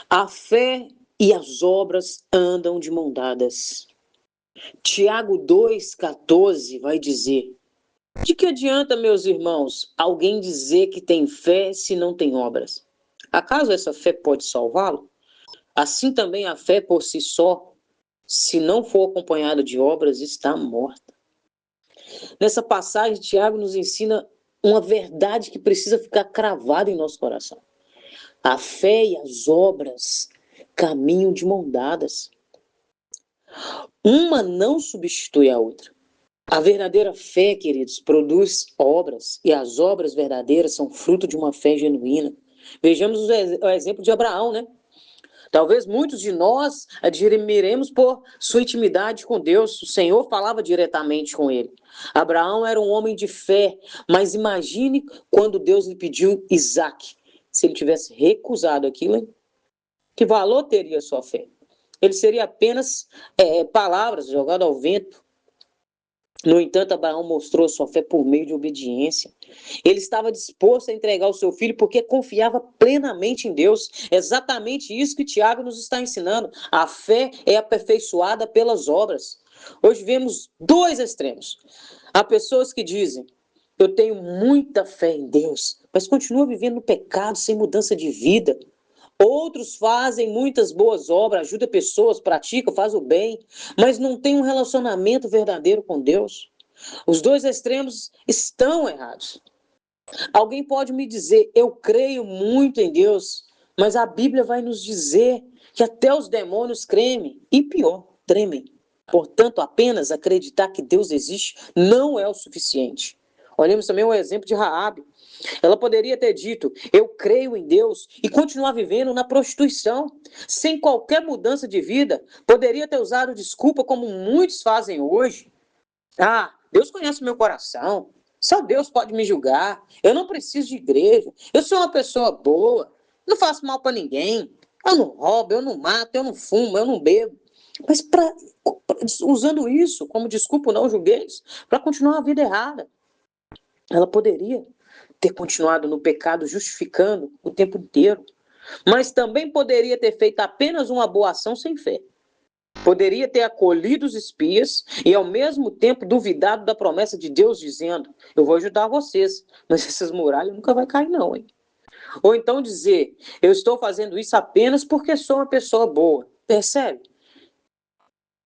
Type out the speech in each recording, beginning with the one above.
A fé e as obras andam de mão dadas. Tiago 2,14 vai dizer: de que adianta, meus irmãos, alguém dizer que tem fé se não tem obras? Acaso essa fé pode salvá-lo? Assim também a fé por si só, se não for acompanhada de obras, está morta. Nessa passagem, Tiago nos ensina uma verdade que precisa ficar cravada em nosso coração. A fé e as obras caminham de mão dadas. Uma não substitui a outra. A verdadeira fé, queridos, produz obras, e as obras verdadeiras são fruto de uma fé genuína. Vejamos o exemplo de Abraão, né? Talvez muitos de nós admiremos por sua intimidade com Deus. O Senhor falava diretamente com ele. Abraão era um homem de fé, mas imagine quando Deus lhe pediu Isaque. Se ele tivesse recusado aquilo, hein? Que valor teria a sua fé? Ele seria apenas palavras jogadas ao vento. No entanto, Abraão mostrou sua fé por meio de obediência. Ele estava disposto a entregar o seu filho porque confiava plenamente em Deus. Exatamente isso que Tiago nos está ensinando. A fé é aperfeiçoada pelas obras. Hoje vemos dois extremos. Há pessoas que dizem: eu tenho muita fé em Deus, mas continua vivendo no pecado, sem mudança de vida. Outros fazem muitas boas obras, ajudam pessoas, praticam, fazem o bem, mas não tem um relacionamento verdadeiro com Deus. Os dois extremos estão errados. Alguém pode me dizer: eu creio muito em Deus, mas a Bíblia vai nos dizer que até os demônios creem, e pior, tremem. Portanto, apenas acreditar que Deus existe não é o suficiente. Olhemos também o exemplo de Raabe. Ela poderia ter dito: eu creio em Deus, e continuar vivendo na prostituição, sem qualquer mudança de vida. Poderia ter usado desculpa como muitos fazem hoje. Ah, Deus conhece o meu coração. Só Deus pode me julgar. Eu não preciso de igreja. Eu sou uma pessoa boa. Não faço mal para ninguém. Eu não roubo, eu não mato, eu não fumo, eu não bebo. Mas usando isso como desculpa, não julgueis, para continuar a vida errada. Ela poderia ter continuado no pecado, justificando o tempo inteiro. Mas também poderia ter feito apenas uma boa ação sem fé. Poderia ter acolhido os espias e, ao mesmo tempo, duvidado da promessa de Deus, dizendo: eu vou ajudar vocês, mas essas muralhas nunca vai cair não, hein? Ou então dizer: eu estou fazendo isso apenas porque sou uma pessoa boa. Percebe?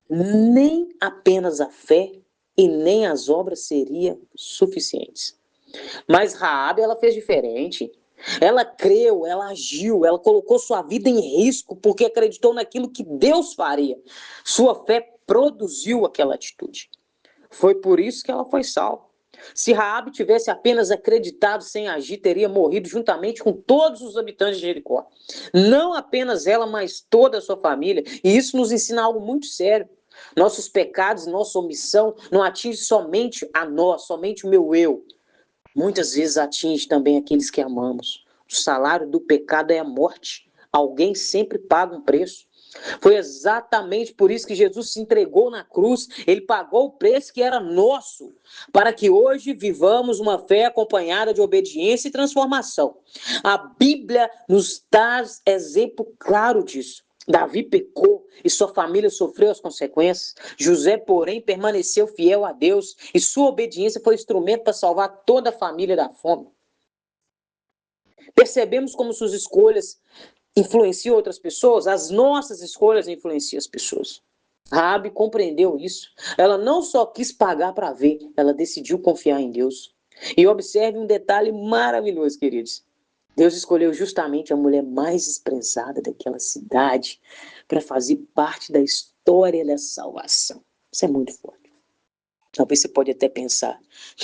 Nem apenas a fé e nem as obras seriam suficientes. Mas Raabe, ela fez diferente. Ela creu, ela agiu, ela colocou sua vida em risco porque acreditou naquilo que Deus faria. Sua fé produziu aquela atitude. Foi por isso que ela foi salva. Se Raabe tivesse apenas acreditado sem agir, teria morrido juntamente com todos os habitantes de Jericó. Não apenas ela, mas toda a sua família. E isso nos ensina algo muito sério. Nossos pecados, nossa omissão não atinge somente a nós, somente o meu eu. Muitas vezes atinge também aqueles que amamos. O salário do pecado é a morte. Alguém sempre paga um preço. Foi exatamente por isso que Jesus se entregou na cruz. Ele pagou o preço que era nosso, para que hoje vivamos uma fé acompanhada de obediência e transformação. A Bíblia nos dá exemplo claro disso. Davi pecou e sua família sofreu as consequências. José, porém, permaneceu fiel a Deus e sua obediência foi instrumento para salvar toda a família da fome. Percebemos como suas escolhas influenciam outras pessoas? As nossas escolhas influenciam as pessoas. Raabe compreendeu isso. Ela não só quis pagar para ver, ela decidiu confiar em Deus. E observe um detalhe maravilhoso, queridos. Deus escolheu justamente a mulher mais desprezada daquela cidade para fazer parte da história da salvação. Isso é muito forte. Talvez você pode até pensar: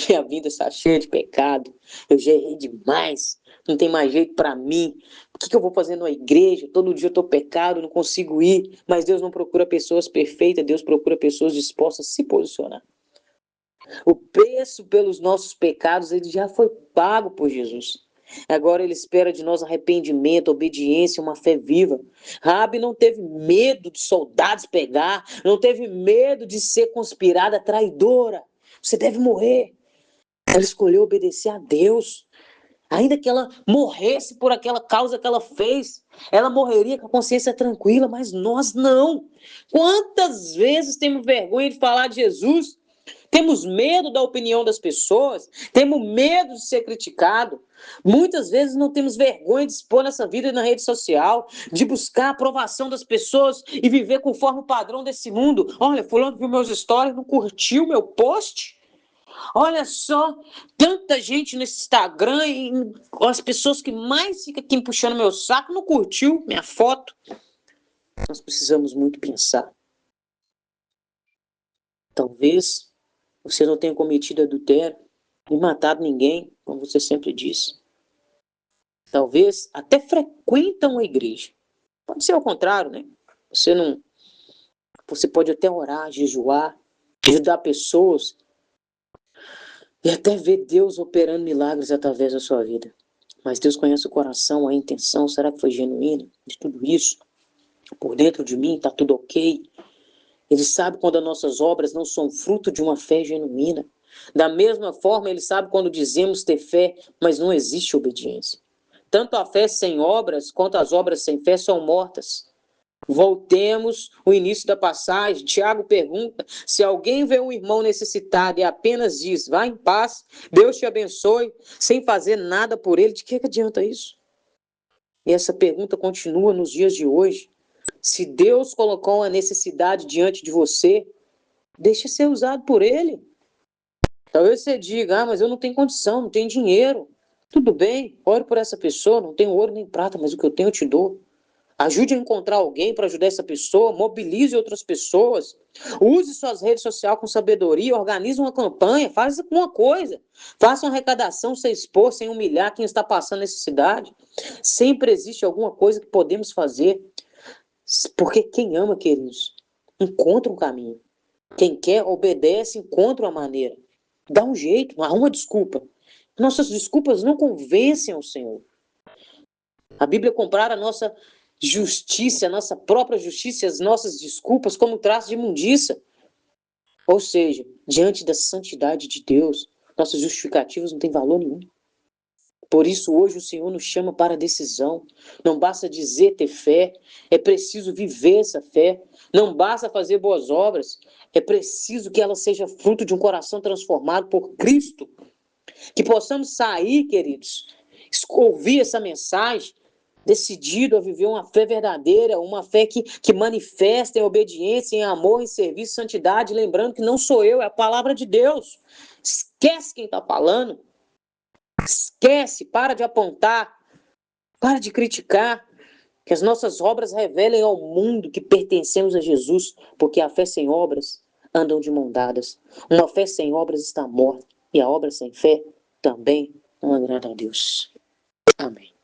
minha vida está cheia de pecado, eu já errei demais, não tem mais jeito para mim. O que eu vou fazer na igreja? Todo dia eu estou pecado, não consigo ir. Mas Deus não procura pessoas perfeitas, Deus procura pessoas dispostas a se posicionar. O preço pelos nossos pecados, ele já foi pago por Jesus. Agora ele espera de nós arrependimento, obediência, uma fé viva. Raabe não teve medo de soldados pegar, não teve medo de ser conspirada, traidora. Você deve morrer. Ela escolheu obedecer a Deus. Ainda que ela morresse por aquela causa que ela fez, ela morreria com a consciência tranquila, mas nós não. Quantas vezes temos vergonha de falar de Jesus? Temos medo da opinião das pessoas, temos medo de ser criticado. Muitas vezes não temos vergonha de expor nossa vida na rede social, de buscar a aprovação das pessoas e viver conforme o padrão desse mundo. Olha, fulano viu meus stories, não curtiu meu post? Olha só, tanta gente nesse Instagram e as pessoas que mais ficam aqui puxando meu saco não curtiu minha foto. Nós precisamos muito pensar. Talvez você não tenha cometido adultério e matado ninguém, como você sempre disse. Talvez até frequenta uma igreja. Pode ser ao contrário, né? Você pode até orar, jejuar, ajudar pessoas e até ver Deus operando milagres através da sua vida. Mas Deus conhece o coração, a intenção, será que foi genuína de tudo isso? Por dentro de mim está tudo ok? Ele sabe quando as nossas obras não são fruto de uma fé genuína. Da mesma forma, ele sabe quando dizemos ter fé, mas não existe obediência. Tanto a fé sem obras, quanto as obras sem fé são mortas. Voltemos ao início da passagem. Tiago pergunta: se alguém vê um irmão necessitado e apenas diz, vá em paz, Deus te abençoe, sem fazer nada por ele, de que adianta isso? E essa pergunta continua nos dias de hoje. Se Deus colocou uma necessidade diante de você, deixe ser usado por ele. Talvez você diga, mas eu não tenho condição, não tenho dinheiro. Tudo bem, ore por essa pessoa, não tenho ouro nem prata, mas o que eu tenho eu te dou. Ajude a encontrar alguém para ajudar essa pessoa, mobilize outras pessoas, use suas redes sociais com sabedoria, organize uma campanha, faça alguma coisa. Faça uma arrecadação sem expor, sem humilhar quem está passando necessidade. Sempre existe alguma coisa que podemos fazer. Porque quem ama, queridos, encontra um caminho. Quem quer, obedece, encontra uma maneira. Dá um jeito, arruma desculpa. Nossas desculpas não convencem ao Senhor. A Bíblia compara a nossa justiça, a nossa própria justiça, as nossas desculpas como traço de imundícia. Ou seja, diante da santidade de Deus, nossas justificativas não têm valor nenhum. Por isso, hoje o Senhor nos chama para a decisão. Não basta dizer ter fé, é preciso viver essa fé. Não basta fazer boas obras, é preciso que ela seja fruto de um coração transformado por Cristo. Que possamos sair, queridos, ouvir essa mensagem, decidido a viver uma fé verdadeira, uma fé que manifesta em obediência, em amor, em serviço, santidade, lembrando que não sou eu, é a palavra de Deus. Esquece quem está falando. Esquece, para de apontar, para de criticar, que as nossas obras revelem ao mundo que pertencemos a Jesus, porque a fé sem obras andam de mão dadas. Uma fé sem obras está morta, e a obra sem fé também não agrada a Deus. Amém.